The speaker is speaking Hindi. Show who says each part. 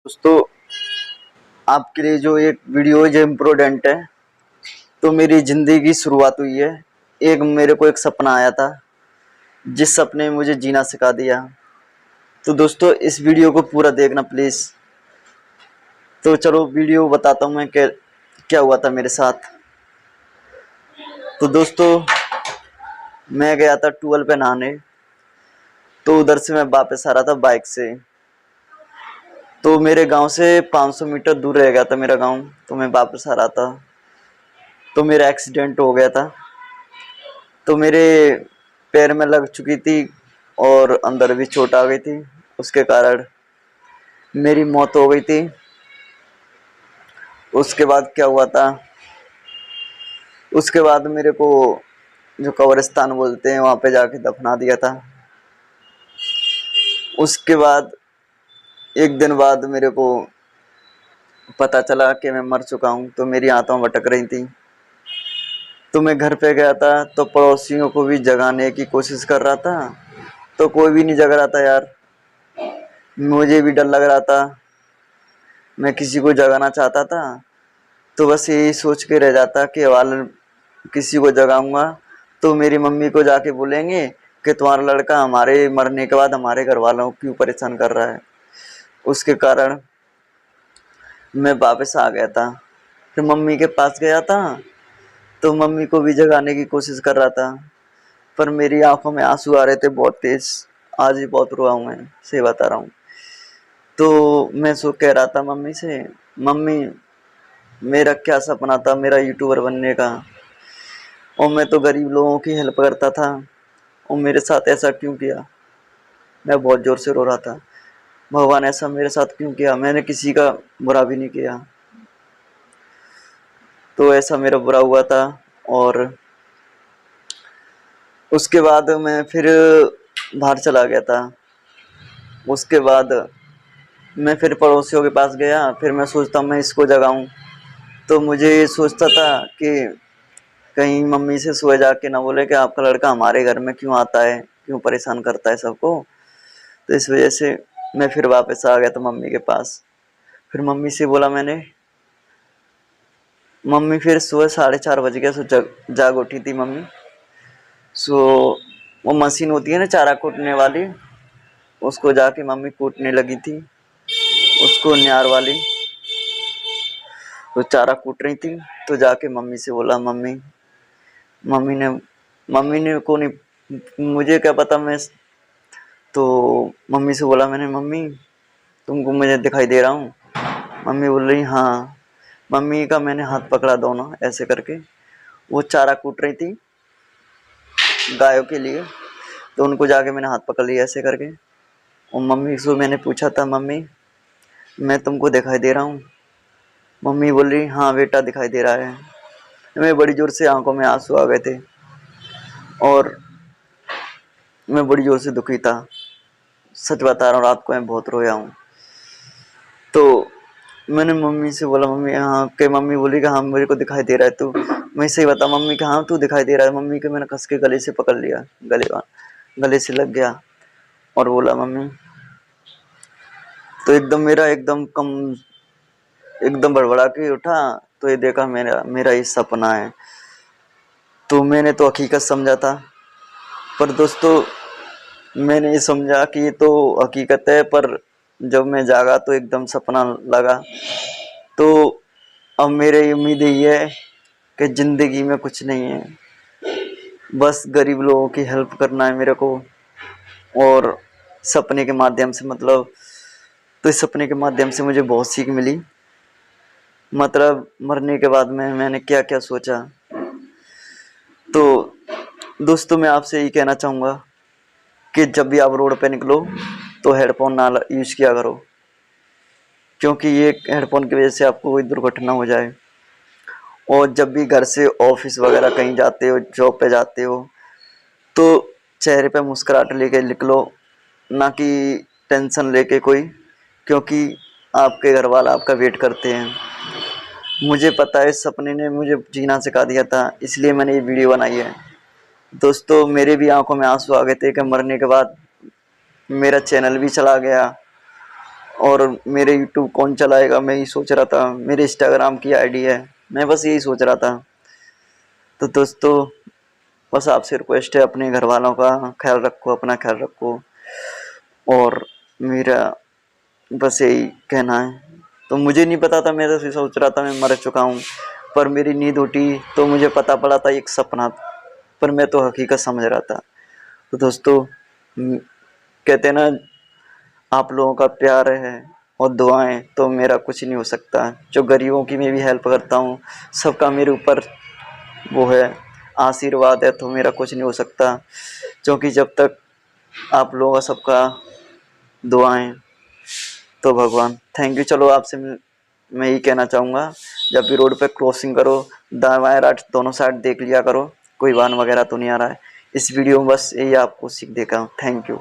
Speaker 1: दोस्तों, आपके लिए जो एक वीडियो जो इम्पोर्टेंट है। तो मेरी ज़िंदगी की शुरुआत हुई है। मेरे को एक सपना आया था, जिस सपने में मुझे जीना सिखा दिया। तो दोस्तों, इस वीडियो को पूरा देखना प्लीज़। तो चलो वीडियो बताता हूँ मैं क्या हुआ था मेरे साथ। तो दोस्तों, मैं गया था ट्यूबवेल पे नहाने। तो उधर से मैं वापस आ रहा था बाइक से। तो मेरे गांव से 500 मीटर दूर रह गया था मेरा गांव। तो मैं वापस आ रहा था, तो मेरा एक्सीडेंट हो गया था। तो मेरे पैर में लग चुकी थी और अंदर भी चोट आ गई थी। उसके कारण मेरी मौत हो गई थी। उसके बाद क्या हुआ था, उसके बाद मेरे को जो कब्रिस्तान बोलते हैं वहाँ पे जाके दफना दिया था। उसके बाद एक दिन बाद मेरे को पता चला कि मैं मर चुका हूँ। तो मेरी आंतों भटक रही थी। तो मैं घर पे गया था, तो पड़ोसियों को भी जगाने की कोशिश कर रहा था। तो कोई भी नहीं जग रहा था यार। मुझे भी डर लग रहा था। मैं किसी को जगाना चाहता था, तो बस यही सोच के रह जाता कि किसी को जगाऊंगा तो मेरी मम्मी को जाके बोलेंगे कि तुम्हारा लड़का हमारे मरने के बाद हमारे घर वालों को क्यों परेशान कर रहा है। उसके कारण मैं वापस आ गया था। फिर मम्मी के पास गया था, तो मम्मी को भी जगाने की कोशिश कर रहा था, पर मेरी आंखों में आंसू आ रहे थे बहुत तेज। आज ही बहुत रोया हूँ मैं, सही बता रहा हूँ। तो मैं सो कह रहा था मम्मी से, मम्मी मेरा क्या सपना था मेरा यूट्यूबर बनने का, और मैं तो गरीब लोगों की हेल्प करता था, और मेरे साथ ऐसा क्यों किया। मैं बहुत ज़ोर से रो रहा था, भगवान ऐसा मेरे साथ क्यों किया। मैंने किसी का बुरा भी नहीं किया। तो ऐसा मेरा बुरा हुआ था। और उसके बाद मैं फिर बाहर चला गया था। उसके बाद मैं फिर पड़ोसियों के पास गया। फिर मैं सोचता मैं इसको जगाऊं। तो मुझे ये सोचता था कि कहीं मम्मी से सुबह जाके ना बोले कि आपका लड़का हमारे घर में क्यों आता है, क्यों परेशान करता है सबको। तो इस वजह से मैं फिर वापस आ गया था मम्मी के पास। फिर मम्मी से बोला मैंने। मम्मी फिर सुबह 4:30 बज गया, सो जाग उठी थी मम्मी। सो वो मशीन होती है ना चारा कूटने वाली, उसको जाके मम्मी कूटने लगी थी, उसको न्यार वाली। तो चारा कूट रही थी। तो जाके मम्मी से बोला मम्मी। मम्मी ने मम्मी ने को नहीं, मुझे क्या पता मैं। तो मम्मी से बोला मैंने, मम्मी तुमको मुझे दिखाई दे रहा हूँ। मम्मी बोल रही हाँ। मम्मी का मैंने हाथ पकड़ा दोनों ऐसे करके। वो चारा कूट रही थी गायों के लिए, तो उनको जाके मैंने हाथ पकड़ लिया ऐसे करके। और मम्मी से मैंने पूछा था, मम्मी मैं तुमको दिखाई दे रहा हूँ। मम्मी बोल रही हाँ बेटा दिखाई दे रहा है। मैं बड़ी जोर से आंखों में आंसू आ गए थे, और मैं बड़ी जोर से दुखी था। सच बता रहा हूँ, रात को मैं बहुत रोया हूँ। तो मैंने मम्मी से बोला मम्मी हाँ के। मम्मी बोली कि हाँ मेरे को दिखाई दे रहा है तू। मैं सही बता मम्मी कि हाँ तू दिखाई दे रहा है। मम्मी के मैंने कस के गले से पकड़ लिया, गले से लग गया, और बोला मम्मी। तो एकदम मेरा एकदम बड़बड़ा के उठा। तो ये देखा मेरा मेरा ये सपना है। तो मैंने तो हकीकत समझा था, पर दोस्तों मैंने ये समझा कि ये तो हकीकत है, पर जब मैं जागा तो एकदम सपना लगा। तो अब मेरी उम्मीद यही है कि ज़िंदगी में कुछ नहीं है, बस गरीब लोगों की हेल्प करना है मेरे को। और सपने के माध्यम से मतलब, तो इस सपने के माध्यम से मुझे बहुत सीख मिली। मतलब मरने के बाद में मैंने क्या क्या सोचा। तो दोस्तों, मैं आपसे यही कहना चाहूँगा कि जब भी आप रोड पे निकलो तो हेडफोन ना यूज़ किया करो, क्योंकि ये हेडफोन की वजह से आपको कोई दुर्घटना हो जाए। और जब भी घर से ऑफिस वगैरह कहीं जाते हो, जॉब पे जाते हो, तो चेहरे पे मुस्कुराहट लेके निकलो, ना कि टेंशन लेके कोई, क्योंकि आपके घर वाला आपका वेट करते हैं। मुझे पता है इस सपने ने मुझे जीना सिखा दिया था, इसलिए मैंने ये वीडियो बनाई है। दोस्तों, मेरे भी आंखों में आंसू आ गए थे कि मरने के बाद मेरा चैनल भी चला गया, और मेरे यूट्यूब कौन चलाएगा, मैं यही सोच रहा था। मेरे इंस्टाग्राम की आईडी है, मैं बस यही सोच रहा था। तो दोस्तों बस आपसे रिक्वेस्ट है, अपने घर वालों का ख्याल रखो, अपना ख्याल रखो, और मेरा बस यही कहना है। तो मुझे नहीं पता था, मैं तो सोच रहा था मैं मर चुका हूँ, पर मेरी नींद उठी तो मुझे पता पड़ा था एक सपना, पर मैं तो हकीकत समझ रहा था। तो दोस्तों कहते हैं ना, आप लोगों का प्यार है और दुआएं तो मेरा कुछ नहीं हो सकता। जो गरीबों की मैं भी हेल्प करता हूँ, सबका मेरे ऊपर वो है आशीर्वाद है, तो मेरा कुछ नहीं हो सकता, क्योंकि जब तक आप लोगों का सबका दुआएं तो भगवान। Thank you. चलो आपसे मैं यही कहना चाहूँगा, जब भी रोड पे क्रॉसिंग करो, दाएं बाएं राइट दोनों साइड देख लिया करो, कोई वाहन वगैरह तो नहीं आ रहा है। इस वीडियो में बस यही आपको सीख देगा। Thank you.